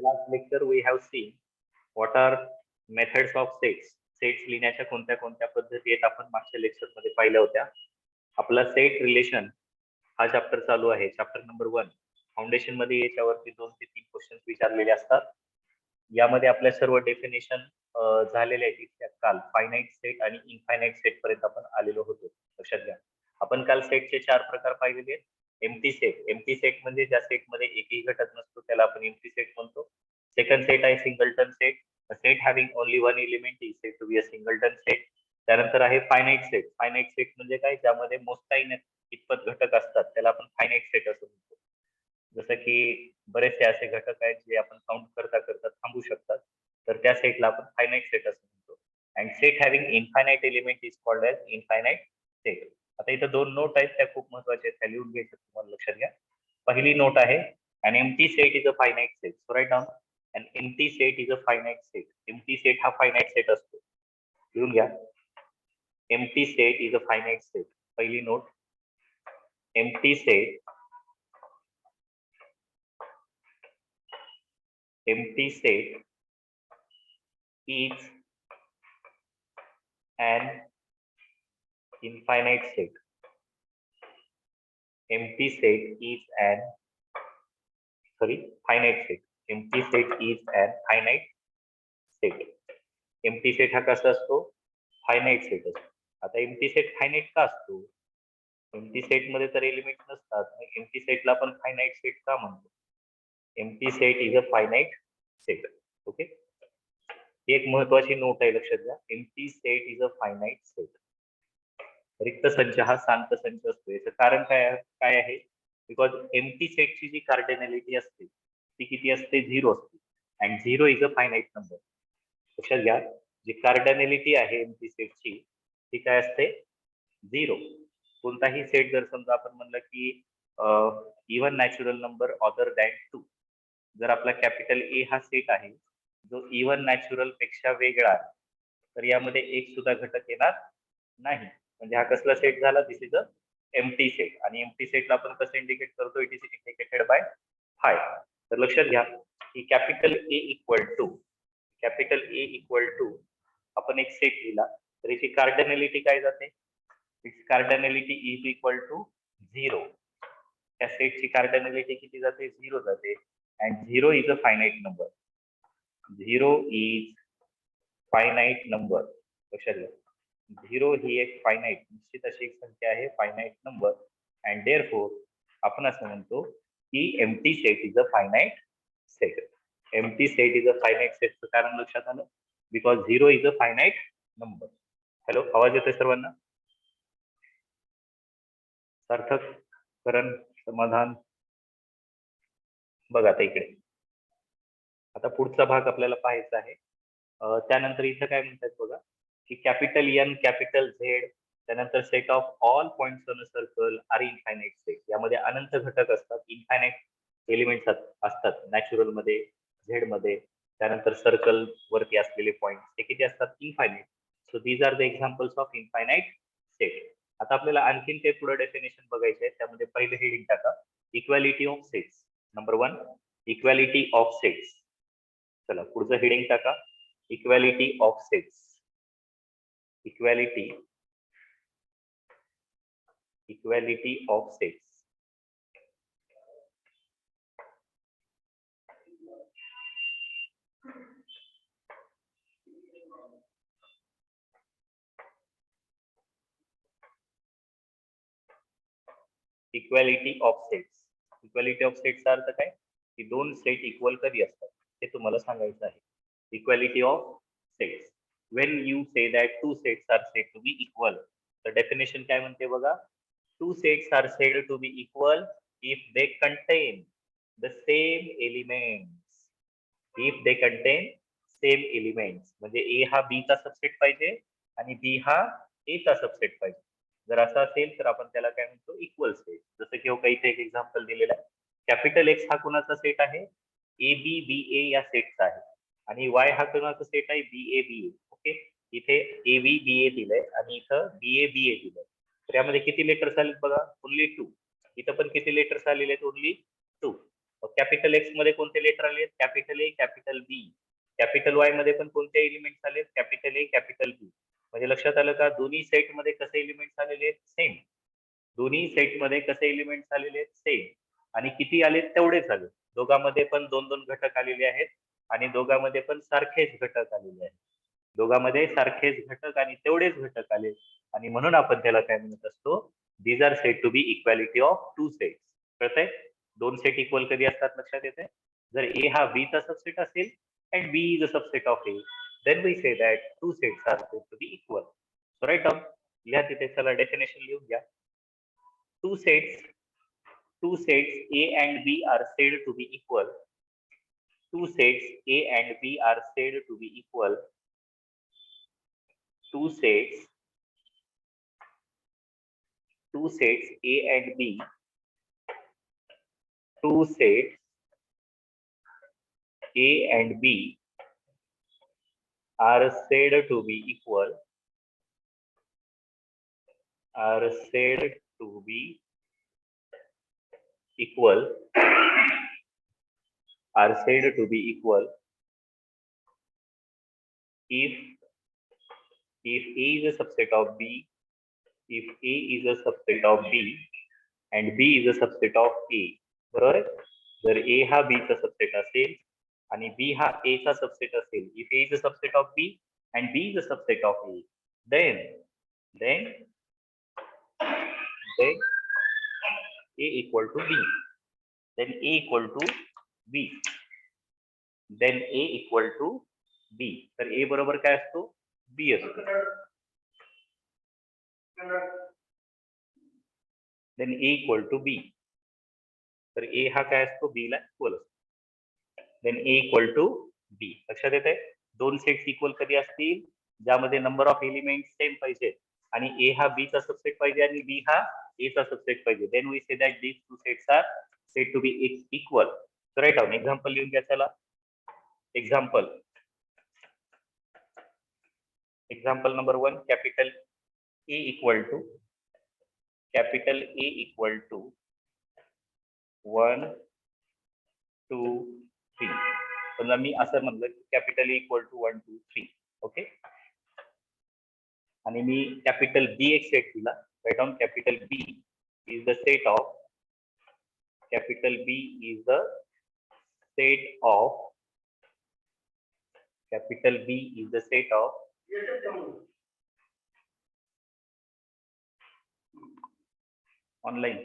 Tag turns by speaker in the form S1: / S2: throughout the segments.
S1: the last lecture we have seen what are methods of sets. Sets लिहिण्याच्या कोणत्या कोणत्या पद्धती आहेत आपण मागच्या लेक्चर मध्ये पाहिल्या होत्या. आपला सेट रिलेशन हा चॅप्टर चालू आहे, चॅप्टर नंबर 1. फाउंडेशन मध्ये याच्यावरती 2 ते 3 क्वेश्चन्स विचारलेले असतात. यामध्ये आपल्या सर्व डेफिनेशन झालेले आहेत. काल फायनाईट सेट आणि इनफायनाईट सेट पर्यंत आपण आलेलो होतो. लक्षात घ्या, आपण काल सेटचे 4 प्रकार पाहिलेले आहेत. एम्प्टी सेट, एम्प्टी सेट म्हणजे ज्या सेट मध्ये एकही घटक नसतो त्याला आपण एम्प्टी सेट म्हणतो. सेकंड सेट आहे singleton set. A set having only one element is said to be a singleton set. त्यानंतर आहे फायनाईट सेट. फायनाईट सेट म्हणजे काय, ज्यामध्ये मोजता येण्यात इतपत घटक असतात त्याला आपण फायनाईट सेट असं म्हणतो. जसं की बरेचसे असे घटक आहेत जे आपण काउंट करता करता थांबू शकतात, तर त्या सेटला आपण फायनाईट सेट असं म्हणतो. And set having infinite element is called as infinite set. आता इथं 2 नोट आहेत, त्या खूप महत्वाच्या आहेत, त्या लिहून घ्यायचं तुम्हाला. लक्षात घ्या. पहिली नोट आहे, an empty set is a finite set. So write down, an empty set is a finite set. Empty set हा finite set असतो. लिहून घ्या, empty set is a finite set. पहिली note, empty set is an infinite set. Empty set is an finite set. Empty set is an finite set. Empty set हा कसा असतो, finite set असतो. आता empty set finite का असतो? Empty set मध्ये तर एलिमेंट नसतात, एम्प्टी सेटला आपण फायनाईट सेट का म्हणतो? Empty set is a finite set. Okay, ही एक महत्वाची नोट आहे, लक्षात घ्या. Empty set is a finite set. रिक्त संच हा शांत संच असतो. याचं कारण काय आहे? बिकॉज एम्प्टी सेटची जी कार्डिनॅलिटी असते ती किती असते? 0 असते. And 0 is a finite number. लक्षात घ्या, जी कार्डिनॅलिटी आहे एम्प्टी सेटची ती काय असते? 0. कोणताही सेट जर समजा आपण म्हणलं की even natural number other than 2, जर आपला कॅपिटल ए हा सेट आहे जो इव्हन नॅचरल पेक्षा वेगळा आहे, तर यामध्ये एक सुद्धा घटक येणार नाही. म्हणजे हा कसला सेट झाला? दिस इज अ एम्प्टी सेट. आणि एम्प्टी सेटला आपण कसं इंडिकेट करतो? It is indicated by five. तर लक्षात घ्या की कॅपिटल ए इक्वल टू आपण एक सेट लिहिला तर याची कार्डिनॅलिटी काय जाते? It's cardinality is equal to 0. त्या सेटची कार्डिनॅलिटी किती जाते? 0 जाते. And 0 is a finite number. 0 is finite number. लक्षात घ्या, 0 ही एक फायनाईट निश्चित अशी एक संख्या आहे, फायनाईट नंबर. अँड देअरफॉर आपण असं म्हणतो की empty set is a finite set. Empty set is a finite सेटचं कारण लक्षात आलं? Because 0 is a finite number. Hello, आवाज येतोय सर्वांना? सार्थक, करण, समाधान? बघा आता इकडे, आता पुढचा भाग आपल्याला पाहायचा आहे. त्यानंतर इथं काय म्हणतात बघा की कॅपिटल एन, कॅपिटल झेड, त्यानंतर set of all points on a circle are infinite set. यामध्ये अनंत घटक असतात, इनफायनाईट एलिमेंट्स असतात नॅचरल मध्ये, झेड मध्ये. त्यानंतर सर्कल वरती असलेले पॉइंट हे किती असतात? Infinite. So these are the examples of infinite set. आता आपल्याला आणखीन ते पुढे डेफिनेशन बघायचे आहे. त्यामध्ये पहिले हेडिंग टाका, equality of sets. Number 1, equality of sets. चला पुढचं हेडिंग टाका, equality of sets. Equality of sets. Equality of sets. Equality of सेट्सचा अर्थ काय की दोन सेट इक्वल कधी असतात हे तुम्हाला सांगायचं आहे. Equality of sets, when you say that two sets are said to be equal, the definition काय म्हणते बघा, two sets are said to be equal if they contain the same elements. If they contain same elements, म्हणजे A हा B चा subset पाहिजे आणि B हा A चा सबसेट पाहिजे. जर असं असेल तर आपण त्याला काय म्हणतो? Equal set. जसं की काही इथे एक एक्झाम्पल दिलेलं आहे, कॅपिटल एक्स हा कोणाचा सेट आहे? ए बी बी ए या सेटचा आहे. आणि वाय हा कोणाचा सेट आहे? बी ए बी ए. ओके, इथे ए बी बी ए दिलंय आणि इथं बी ए बी ए दिलंय. तर यामध्ये किती लेटर्स आलेत बघा? ओनली 2. इथं पण किती लेटर्स आलेले आहेत? ओनली 2. कॅपिटल एक्स मध्ये कोणते लेटर आले? Capital A, capital B. Capital Y मध्ये पण कोणते एलिमेंट्स आले? Capital A, capital B. म्हणजे लक्षात आलं का दोन्ही सेट मध्ये कसे एलिमेंट्स आलेले आहेत? सेम. दोन्ही सेट मध्ये कसे एलिमेंट्स आलेले आहेत? सेम. आणि किती आले? तेवढेच आले. दोघांमध्ये पण 2-2 घटक आलेले आहेत आणि दोघांमध्ये पण सारखेच घटक आलेले आहेत. दोघांमध्ये सारखेच घटक आणि तेवढेच घटक आले आणि म्हणून आपण त्याला काय म्हणत असतो? These are said to be equality of two sets. कळतंय? दोन सेट इक्वल कधी असतात लक्षात येते? जर ए हा बी चा सबसेट असेल and B is a subset of A, then we say that two sets are said to be equal. So write down. लिहा तिथे चला डेफिनेशन लिहून घ्या. Two sets A and B are said to be equal. Two sets A and B are said to be equal. Two sets A and B. Two sets A and B are said to be equal. Are said to be equal. Are said to be equal if A is a subset of B, if A is a subset of B and B is a subset of A. बरोबर आहे? जर A हा B चा subset असेल आणि B हा A चा subset असेल, if A is a subset of B and B is a subset of A, then A equal to B. Then A equal to B. Then A equal to B. तर A बरोबर काय असतो? B असतो. Then A equal to B. तर A हा काय असतो? B ला इक्वल असतो. Then A equal to B. लक्षात येते? दोन सेट्स इक्वल कधी असतील? ज्यामध्ये नंबर ऑफ एलिमेंट सेम पाहिजे आणि A हा B चा सबसेट पाहिजे आणि B हा A चा सबसेट पाहिजे. Then we say that these two sets are said to be equal. So write down. Example लिहून घ्या चला. Example number 1, capital A equal to 1, 2, 3. समजा मी असं म्हणलं की capital A equal to 1, 2, 3. Okay. आणि मी कॅपिटल B एक सेट दिला. Write down. Capital B is the set of capital B is the set of capital B is the set of online.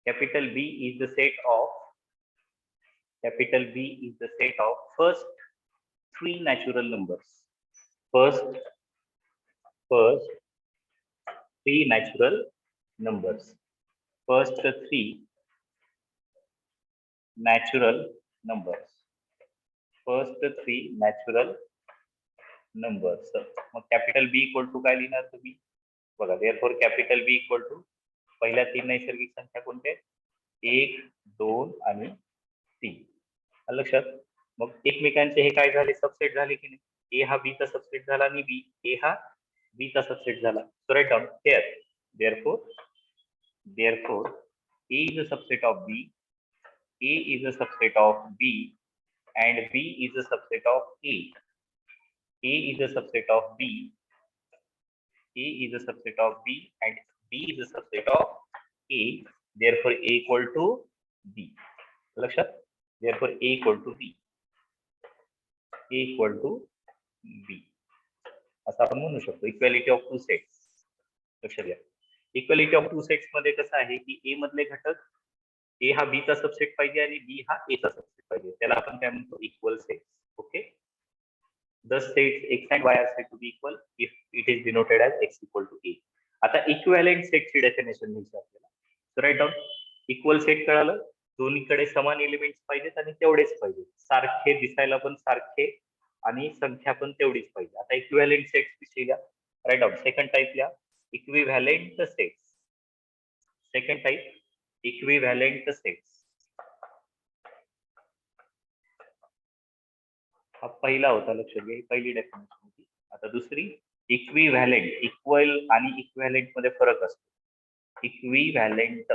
S1: Capital B is the set of first three natural numbers. First three natural numbers. First three natural numbers. First three natural numbers. मग capital B equal to काय लिहिणार तुम्ही? बघा, therefore capital B equal to पहिल्या तीन नैसर्गिक संख्या कोणत्या? 1, 2 आणि 3. लक्षात? मग एकमेकांचे हे काय झाले? सबसेट झाले की नाही? A हा B चा सबसेट झाला आणि A हा B चा सबसेट झाला. So write down here. Therefore A is a subset of B, A is a subset of B and B is a subset of A. A is a subset of B, A is a subset of B and B is a subset of A. Therefore A equal to B. लक्षात? Therefore A equal to B. A equal to B. असं आपण म्हणू शकतो. Equality of two sets. लक्षात घ्या. Equality of two sets मध्ये कसं आहे की A मधले घटक A हा B चा सबसेट पाहिजे आणि B हा A चा सबसेट पाहिजे. त्याला आपण काय म्हणतो? Equal sets. Okay. The sets X and Y are said to be equal if it is denoted as X equal to A. आता इक्विव्हॅलेंट सेटची डेफिनेशन घ्यायची आपल्याला. So right down. Equal set कळालं? दोन्हीकडे समान एलिमेंट्स पाहिजेत आणि तेवढेच पाहिजे. सारखे दिसायला पण सारखे आणि संख्या पण तेवढीच पाहिजे. आता इक्विव्हॅलेंट सेट्स विषयी घ्या. Right down. सेकंड टाइप घ्या. Equivalent sets. Second type equivalent sets. हा पहिला होता. लक्षात घ्या. ही पहिली डेफिनेशन होती. आता दुसरी इक्विव्हॅलेंट. इक्वल आणि इक्विव्हॅलेंट मध्ये फरक असतो. Equivalent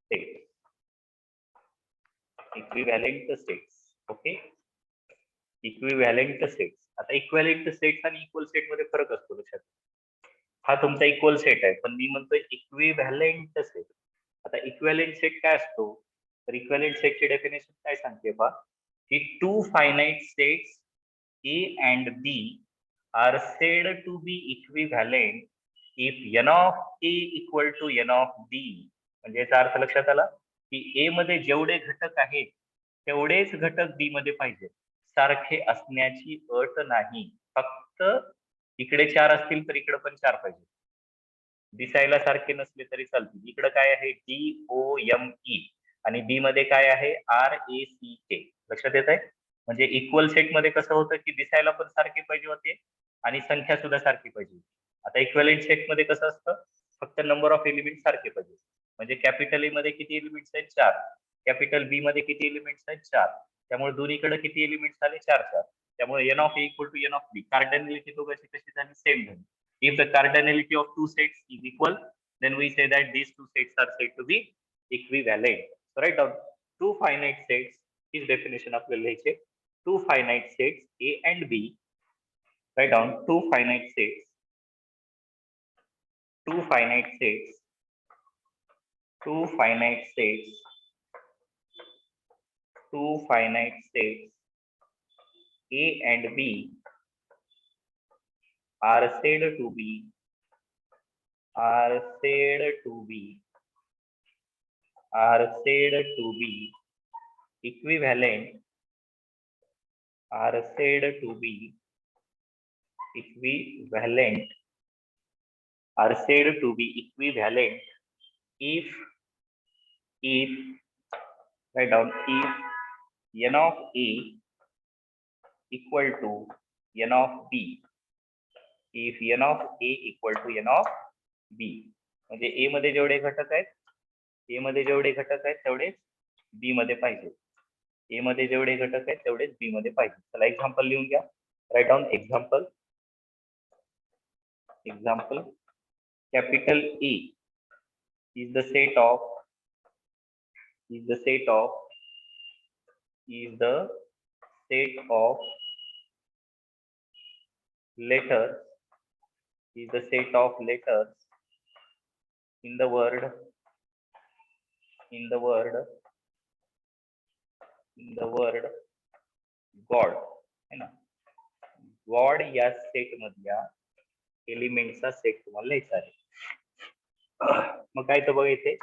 S1: states. Equivalent states. Okay, equivalent sets. आता इक्विव्हॅलेंट सेट्स आणि इक्वल सेट मध्ये फरक असतो लक्षात. हा तुमचा इक्वल सेट आहे, पण मी म्हणतोय इक्विव्हॅलेंट सेट. आता इक्विव्हॅलेंट सेट काय असतो, तर इक्विव्हॅलेंट सेटची डेफिनेशन काय सांगते पहा, की two finite sets A and B are said to be equivalent if n of A equal to n of B. म्हणजे याचा अर्थ लक्षात आला की A मध्ये जेवढे घटक आहेत तेवढेच घटक B मध्ये पाहिजे, सारखे असण्याची अट नाही. फक्त इकडे 4 असतील तर इकडे पण 4 पाहिजे, दिसायला सारखे नसले तरी चालतील. इकडे काय आहे DOME आणि बी मध्ये काय आहे RACK. लक्षात येत आहे. म्हणजे इक्वल सेट मध्ये कसं होतं की दिसायला पण सारखे पाहिजे होते आणि संख्या सुद्धा सारखी पाहिजे. आता इक्विव्हॅलेंट सेट मध्ये कसं असतं, फक्त नंबर ऑफ एलिमेंट सारखे पाहिजे. म्हणजे कॅपिटल ए मध्ये किती एलिमेंट्स आहेत 4, कॅपिटल बी मध्ये किती एलिमेंट्स आहेत 4, त्यामुळे दोन्हीकडे किती एलिमेंट्स आले 4. त्यामुळे n of A equal to n of B. कार्डिनॅलिटी दोघांची कशी झाली, सेम झाली. If the cardinality of two sets is equal, then we say that these two sets are said to be equivalent. So write down two finite sets. His definition आपल्याला लिहायचे. Two finite sets A and B. Write down two finite sets. Two finite sets. Two finite sets. Two finite sets A and B are said to be equivalent, are said to be equivalent if write down if n of A equal to n of B. If n of A equal to n of B, म्हणजे A मध्ये जेवढे घटक आहेत तेवढेच B मध्ये पाहिजे. A मध्ये जेवढे घटक आहेत तेवढेच B मध्ये पाहिजे. चला एक्झाम्पल लिहून घ्या. Right down example. Capital A is the set of letters in the word God है ना. गॉड या सेट मधल्या एलिमेंटचा सेट तुम्हाला लिहायचा आहे. मग काय तर बघा इथे,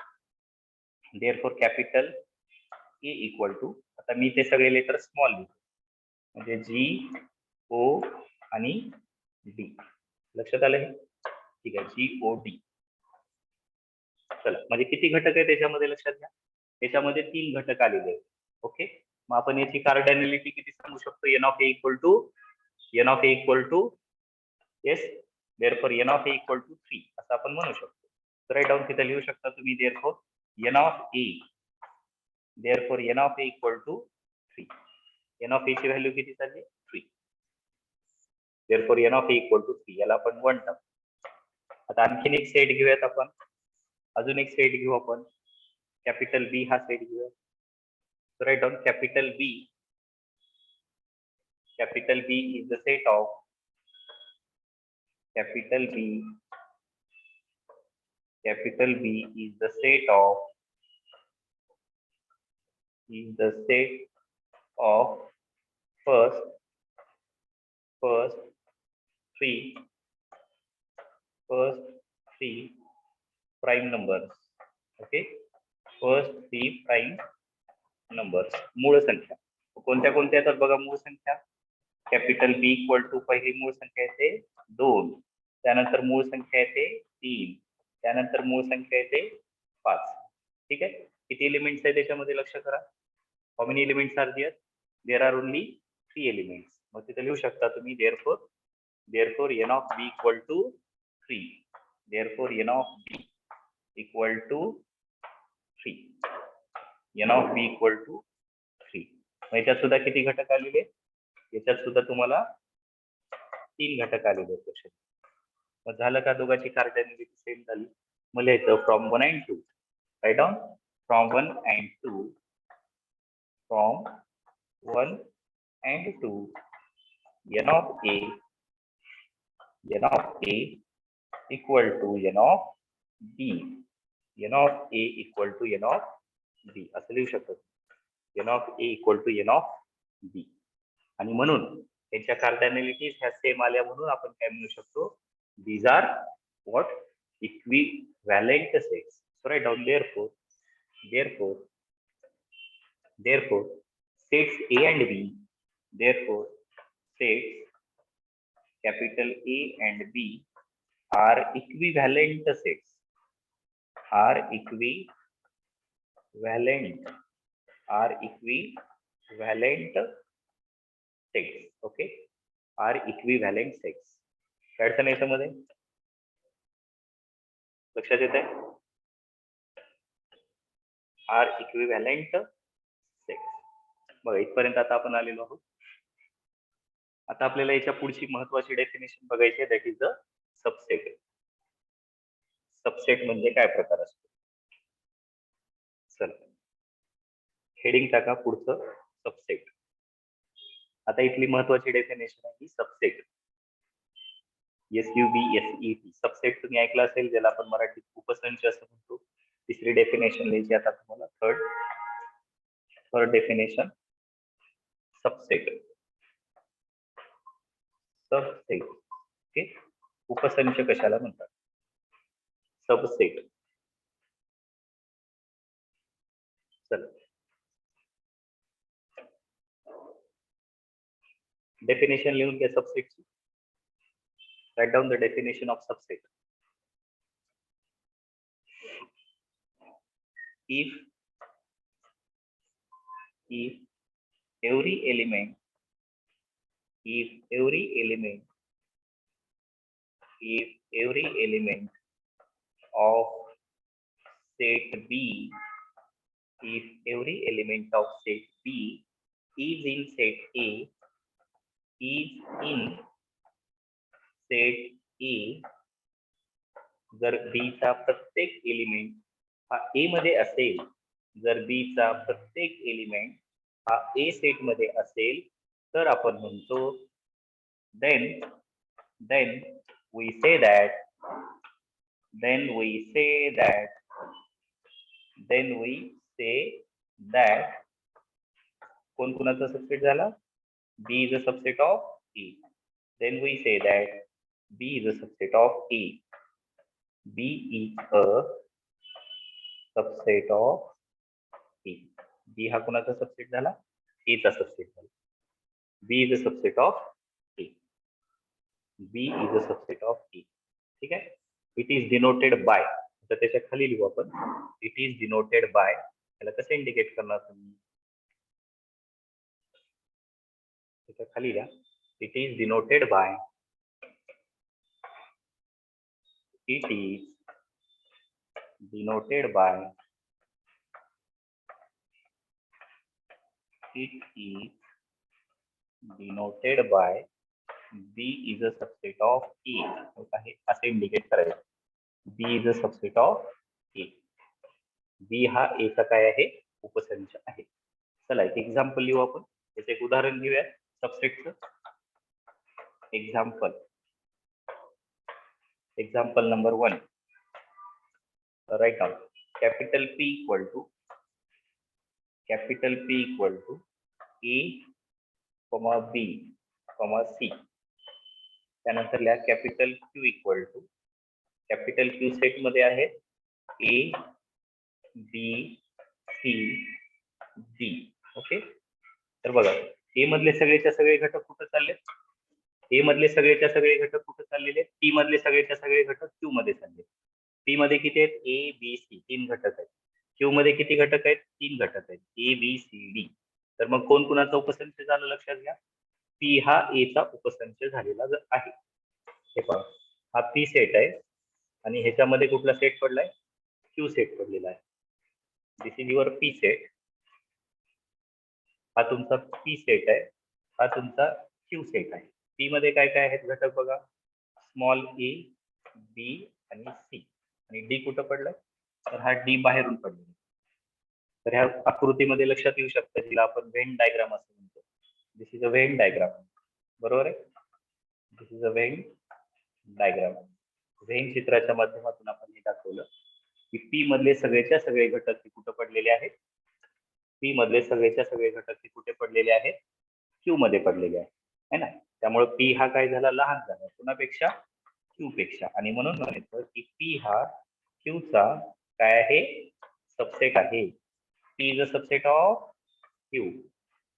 S1: therefore capital A equal to, आता मी ते सगळे लेटर स्मॉल लिहितो, म्हणजे GO आणि D. लक्षात आलं हे, ठीक आहे. GOD. चला, म्हणजे किती घटक आहे त्याच्यामध्ये लक्षात घ्या. त्याच्यामध्ये 3 घटक आलेले आहेत. ओके, मग आपण याची कार्डिनॅलिटी किती सांगू शकतो, n of A equal to yes, therefore n of A equal to 3 असं आपण म्हणू शकतो. तर राईट डाऊन तिथे लिहू शकता तुम्ही, therefore n of A equal to 3. n of A ची व्हॅल्यू किती झाली, 3. therefore n of A equal to 3. याला आपण 1 टाकू. आता आणखीन एक सेट घेऊयात आपण, अजून एक सेट घेऊ आपण. कॅपिटल B हा सेट घेऊया. So write down capital B is the set of capital B is the set of first three prime numbers. Okay, first 3 prime numbers, मूळ संख्या. कोणत्या कोणत्या येतात बघा मूळ संख्या. कॅपिटल B इक्वल टू पहिली मूळ संख्या येते 2, त्यानंतर मूळ संख्या येते 3, त्यानंतर मूळ संख्या येते 5. ठीक आहे. किती एलिमेंट्स आहे त्याच्यामध्ये लक्ष करा. How many elements are there, there are only 3 elements. मग तिथे लिहू शकता तुम्ही therefore n of B equal to 3. therefore n of B equal to 3. n of B equal to 3. याच्यात सुद्धा किती घटक आलेले, याच्यात सुद्धा तुम्हाला 3 घटक आलेले आहेत. मग झालं का, दोघांची कार्डिनॅलिटी सेम झाली. मग लिहायचं from 1 and 2. Right down from 1 and 2, from 1 and 2, n of a equal to n of b, n of a equal to n of b असं लिहू शकतो. n of a equal to n of b. आणि म्हणून त्यांच्या कार्डिनॅलिटीज ह्या same आल्या म्हणून आपण काय म्हणू शकतो, these are what equivalent sets. So write down therefore sets A and B, therefore sets capital A and B are equivalent sets, are equivalent sets. Okay, are equivalent sets. काय अडचण आहे याच्यामध्ये, लक्षात येत आहे? Are equivalent sets. बघा इथपर्यंत आता आपण आलेलो आहोत. आता आपल्याला याच्या पुढची महत्वाची डेफिनेशन बघायची आहे, that is a subset. Subset म्हणजे काय प्रकार असतो. चला हेडिंग टाका पुढचं सबसेट. आता इथली महत्वाची डेफिनेशन आहे की सबसेट, SUBSET. सबसेट तुम्ही ऐकलं असेल, ज्याला आपण मराठीत उपसंच असं म्हणतो. तिसरी डेफिनेशन लिहायची आता तुम्हाला, थर्ड डेफिनेशन सबसेट. ओके, उपसंच कशाला म्हणतात, सबसेट. चला डेफिनेशन लिहून घ्या सबसेटची. Write down the definition of subset. If every element of set B, if every element of set B is in set A, जर B चा प्रत्येक एलिमेंट हा A मध्ये असेल, जर B चा प्रत्येक एलिमेंट हा A सेट मध्ये असेल, तर आपण म्हणतो then we say that कोण कुणाचा सबसेट झाला, B is a subset of A. Then we say that B is a subset of A. B is a subset of A. B हा कुणाचा सबसेट झाला, A चा सबसेट झाला. B is a subset of A. B is a subset of A. ठीक आहे. It is denoted by, तर त्याच्या खाली लिहू आपण, it is denoted by. याला कसं इंडिकेट करणार तुम्ही, त्याच्या खाली लिहा, it is denoted by, it is denoted by, B is a subset of A. आहे असे इंडिकेट करायचं, B is a subset of A. B हा A चा काय आहे, उपसंच आहे. चला एक एक्झाम्पल लिहू आपण, याचं एक उदाहरण घेऊया सबसेटचं. Example number 1. Right down capital P equal to A, B, C. त्यानंतर लिहा capital Q equal to, capital Q set मध्ये आहे A, B, C, D. Okay, तर बघा A मधले सगळेच्या सगळे घटक कुठे चालले, A मधले सगळेच्या सगळे घटक कुठे चाललेले, P मधले सगळेच्या सगळे घटक Q मध्ये चालले. P मध्ये किती आहेत, A, B, C, 3 घटक आहेत. Q मध्ये किती घटक आहेत, 3 घटक आहेत, A, B, C, D. तर मग कोण कुणाचा उपसंच झालं लक्षात घ्या, P हा A चा उपसंच झालेला आहे. हे पहा, हा P सेट आहे आणि ह्याच्यामध्ये कुठला सेट पडलाय, Q सेट पडलेला आहे. This is your P set. हा तुमचा P सेट आहे, हा तुमचा Q सेट आहे. P मध्ये काय काय आहेत घटक बघा, स्मॉल a, b आणि c. आणि D कुठं पडलाय, तर हा D बाहेरून पडलेला. तर ह्या आकृतीमध्ये लक्षात येऊ शकतं जिला आपण व्हेन डायग्राम असं म्हणतो. This is a Venn diagram, बरोबर आहे. This is a Venn diagram. Venn चित्राच्या माध्यमातून आपण हे दाखवलं की पी मधले सगळेच्या सगळे घटक हे कुठे पडलेले आहेत. पी मधले सगळेच्या सगळे घटक हे कुठे पडलेले आहेत, क्यू मध्ये पडलेले आहेत, है ना. त्यामुळे पी हा काय झाला, लहान झाला कुणापेक्षा, क्यू पेक्षा. आणि म्हणून म्हणायचं की पी हा क्यू चा काय आहे, सबसेट आहे. P is a subset of Q.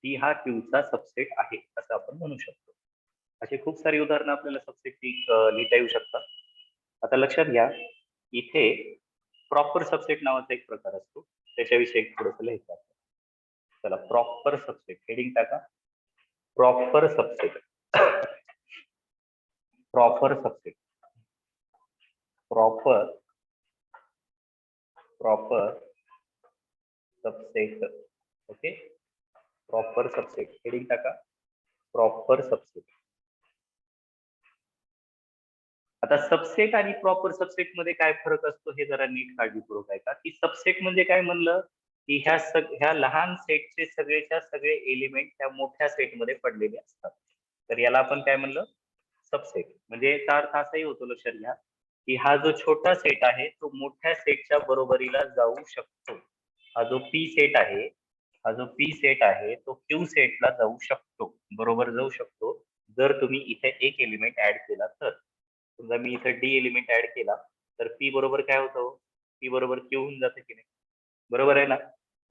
S1: P हा क्यू चा सबसेट आहे असं आपण म्हणू शकतो. अशी खूप सारी उदाहरणं आपल्याला सबसेटची लिहिता येऊ शकतात. आता लक्षात घ्या, इथे प्रॉपर सबसेट नावाचा एक प्रकार असतो, त्याच्याविषयी थोडंसं लिहायचं आहे. चला, प्रॉपर सबसेट हेडिंग टाका. Proper subset, proper subset, proper subset. Okay, proper subset heading टाका. Proper subset. आता सबसेट आणि प्रॉपर सबसेट मध्ये काय फरक असतो हे जरा नीट काळजीपूर्वक ऐका. की सबसेट म्हणजे काय म्हणलं की ह्या लहान सेटचे सगळेच्या सगळे एलिमेंट त्या मोठ्या सेटमध्ये पडलेले असतात. तर याला आपण काय म्हणलं, सबसेट. म्हणजे याचा अर्थ असाही होतो, लक्षात घ्या, की हा जो छोटा सेट आहे तो मोठ्या सेटच्या बरोबरीला जाऊ शकतो. हा जो पी सेट आहे, हा जो पी सेट आहे तो क्यू सेटला जाऊ शकतो, बरोबर जाऊ शकतो, जर तुम्ही इथे एक एलिमेंट ऍड केला तर. समजा मी इथे डी एलिमेंट ऍड केला तर पी बरोबर काय होतं, पी बरोबर क्यू होऊन जातं की नाही, बरोबर आहे ना.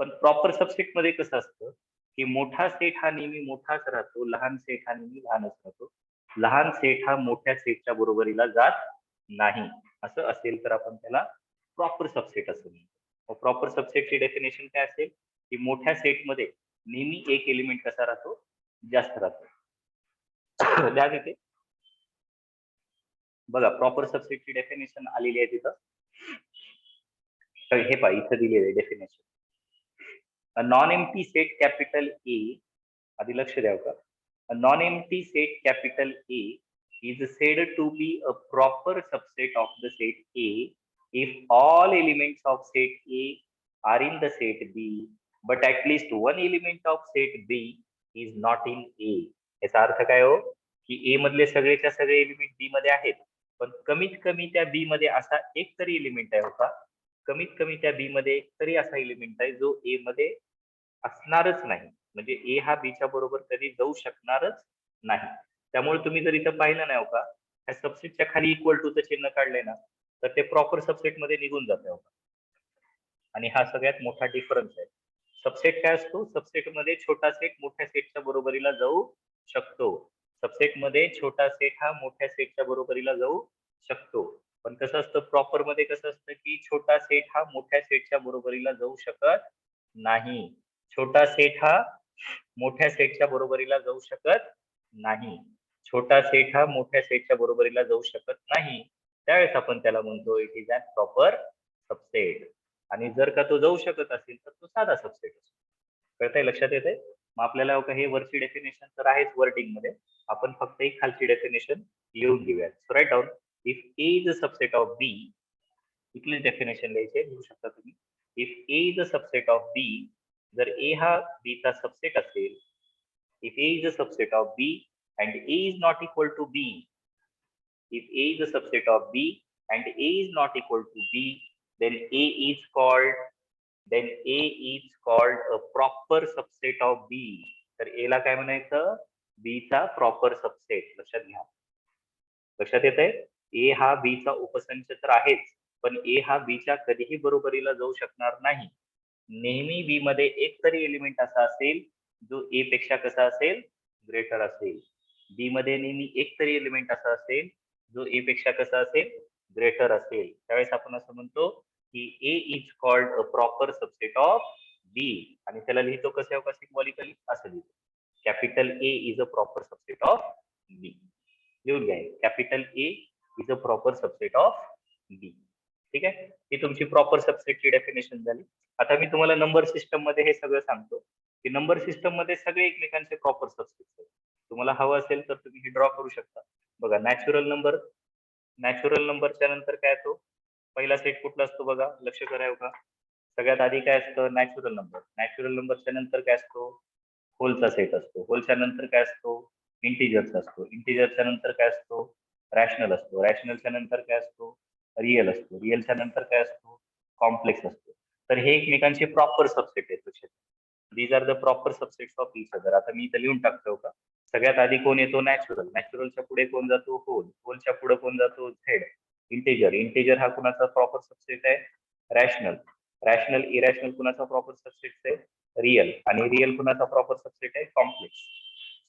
S1: पण प्रॉपर सबसेट मध्ये कसं असतं की मोठा सेट हा नेहमी मोठाच राहतो, लहान सेट हा नेहमी लहानच राहतो. लहान सेट हा मोठ्या सेटच्या बरोबरीला जात नाही. असं असेल तर आपण त्याला प्रॉपर सबसेट असं म्हणतो. प्रॉपर सबसेटची डेफिनेशन काय असेल की मोठ्या सेटमध्ये नेहमी एक एलिमेंट कसा राहतो, जास्त राहतो. द्या तिथे बघा, प्रॉपर सबसेटची डेफिनेशन आलेली आहे तिथं. हे पहा, इथं दिलेलं आहे definition. A non empty set capital ए, आधी लक्ष द्यावं का, a non empty set capital A is said to be a proper subset of the set A if all elements of set A are in the set B, but at least one element of set B is not in A. याचा अर्थ काय हो, की ए मधले सगळेच्या सगळे element बी मध्ये आहेत, पण कमीत कमी त्या बी मध्ये असा एक तरी एलिमेंट आहे होता, कमीत कमी त्या बी मध्ये एक तरी असा एलिमेंट आहे जो ए मध्ये असणारच नाही. म्हणजे ए हा बी च्या बरोबर कधी जाऊ शकणारच नाही. त्यामुळे तुम्ही जर इथं पाहिलं नाही हो का, त्या सबसेटच्या खाली इक्वल टू चं चिन्ह काढलंय ना, तर ते प्रॉपर सबसेट मध्ये निघून जाते हो का. आणि हा सगळ्यात मोठा डिफरन्स आहे. सबसेट काय असतो, सबसेट मध्ये छोटा सेट मोठ्या सेटच्या बरोबरीला जाऊ शकतो. सबसेट मध्ये छोटा सेट हा मोठ्या सेटच्या बरोबरीला जाऊ शकतो. पण कसं असतं, प्रॉपर मध्ये कसं असतं की छोटा सेट हा मोठ्या सेटच्या बरोबरीला जाऊ शकत नाही. छोटा सेट हा मोठ्या सेटच्या बरोबरीला जाऊ शकत नाही. छोटा सेट हा मोठ्या सेटच्या बरोबरीला जाऊ शकत नाही. त्यावेळेस आपण त्याला म्हणतो it is a proper subset. आणि जर का तो जाऊ शकत असेल तर तो साधा सबसेट असतो. कळतंय, लक्षात येतंय. मग आपल्याला हे वरची डेफिनेशन तर आहेच वर्डिंग मध्ये, आपण फक्त एक खालची डेफिनेशन लिहून घेऊयात. So right down, if A is a subset of B, इथली डेफिनेशन लिहायची लिहू शकता तुम्ही. If A is a subset of B, जर ए हा बी चा सबसेट असेल, if A is a subset of B and A is not equal to B, if A is a subset of B and A is not equal to B, then A is called a proper subset of B. तर A ला काय म्हणायचं, B चा proper subset. लक्षात घ्या, लक्षात येतंय. A हा B चा उपसंच तर आहेच, पण A हा B च्या कधीही बरोबरीला जाऊ शकणार नाही. नेहमी बी मध्ये एक तरी एलिमेंट असा असेल जो ए पेक्षा कसा असेल, ग्रेटर असेल. बी मध्ये नेहमी एक तरी एलिमेंट असा असेल जो ए पेक्षा कसा असेल, ग्रेटर असेल. त्यावेळेस आपण असं म्हणतो की A is called a proper subset of B. आणि त्याला लिहितो कसं का, सिम्बॉलिकली असं लिहितो, capital A is a proper subset of B. लिहून घ्या, capital A is a proper subset of B. ठीक आहे, ही तुमची प्रॉपर सबसेटची डेफिनेशन झाली. आता मी तुम्हाला नंबर सिस्टम मध्ये हे सगळं सांगतो की नंबर सिस्टम मध्ये सगळे एकमेकांचे प्रॉपर सबसेट आहेत. तुम्हाला हवं असेल तर तुम्ही हे ड्रॉ करू शकता. बघा, नॅचरल नंबरच्या नंतर काय येतो, पहिला सेट कुठला असतो बघा, लक्ष करावं का. सगळ्यात आधी काय असतं, नॅचरल नंबर. नॅचरल नंबरच्या नंतर काय असतो, होलचा सेट असतो. होलच्या नंतर काय असतो, इंटिजरचा असतो. इंटिजरच्या नंतर काय असतो, रॅशनल असतो. रॅशनलच्या नंतर काय असतो, रिअल असतो. रिअलच्या नंतर काय असतो, कॉम्प्लेक्स असतो. तर हे एकमेकांचे प्रॉपर सबसेट आहेत. These are the proper subsets of each other. आता मी इथं लिहून टाकतो का. सगळ्यात आधी कोण येतो, नॅचरल. नॅचरलच्या पुढे कोण जातो, होल. होलच्या पुढे कोण जातो, झेड. इंटिजर. इंटिजर हा कुणाचा प्रॉपर सबसेट आहे, रॅशनल. रॅशनल इरॅशनल कुणाचा प्रॉपर सबसेट आहे, रिअल. आणि रिअल कुणाचा प्रॉपर सबसेट आहे, complex.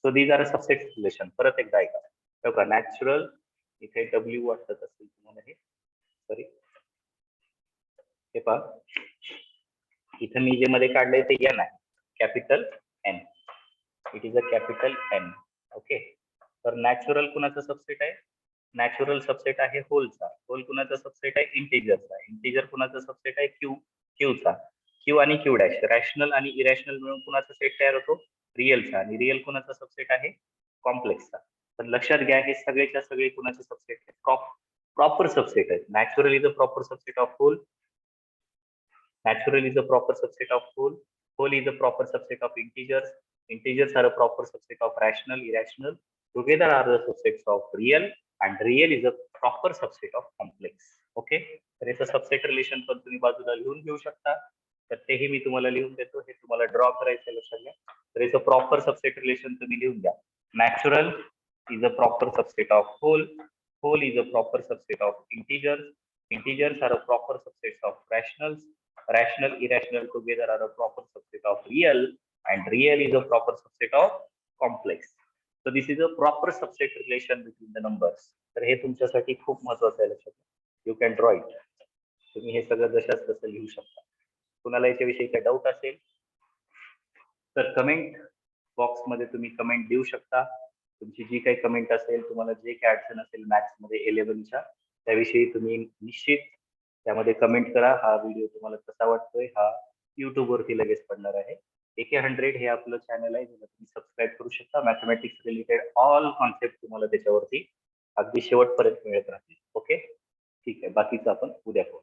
S1: So these are subset relation. परत एकदा ऐका, नॅचरल, इथे डब्ल्यू वाटत असेल तुम्हाला, हे सॉरी, हे पहा, इथं मी जे मध्ये काढलंय ते एन आहे, capital N. It is a capital N. Okay. तर नॅचरल कुणाचा सबसेट आहे, नॅचरल सबसेट आहे होलचा. होल कुणाचा सबसेट आहे, इंटिजरचा. इंटिजर कुणाचा सबसेट आहे, क्यूचा. क्यू आणि क्यू डॅश. रॅशनल आणि इरॅशनल मिळून कुणाचा सेट तयार होतो, रिअलचा. आणि रिअल कुणाचा सबसेट आहे, कॉम्प्लेक्सचा. तर लक्षात घ्या, हे सगळेच्या सगळे कुणाचे सबसेट आहेत, प्रॉपर सबसेट आहेत. Natural is a proper subset of whole. Natural is a proper subset of whole. Whole is a proper subset of integers. Integers are a proper subset of rational, irrational. Together are the subsets of real, and real is a proper subset of complex. Okay. तर याचं subset relation पण तुम्ही बाजूला लिहून घेऊ शकता. तर तेही मी तुम्हाला लिहून देतो, हे तुम्हाला ड्रॉ करायचं लक्षात घ्या. तर याचं प्रॉपर सबसेट रिलेशन तुम्ही लिहून द्या. Natural is a proper subset of whole. Whole is a proper subset of integers. Integers are a proper subset of rationals. Rational, irrational together are a proper subset of real, and real is a proper subset of complex. So this is a proper subset relation between the numbers. तर हे तुमच्यासाठी खूप महत्वाचं आहे लक्षात. You can draw it. तुम्ही हे सगळं जशाच तसं लिहू शकता. कुणाला याच्याविषयी काही डाऊट असेल तर कमेंट बॉक्स मध्ये तुम्ही कमेंट देऊ शकता. तुमची जी काही कमेंट असेल, तुम्हाला जे काही अडचण असेल मॅथ्स मध्ये 11च्या, त्याविषयी तुम्ही निश्चित त्यामध्ये कमेंट करा. हा व्हिडिओ तुम्हाला कसा वाटतोय, हा युट्यूब वरती लगेच पडणार आहे. AK100 हे आपलं चॅनल आहे, ज्याला तुम्ही सबस्क्राईब करू शकता. मॅथमॅटिक्स रिलेटेड ऑल कॉन्सेप्ट तुम्हाला त्याच्यावरती अगदी शेवटपर्यंत मिळत राहतील. ओके, ठीक आहे. बाकीचं आपण उद्या करू.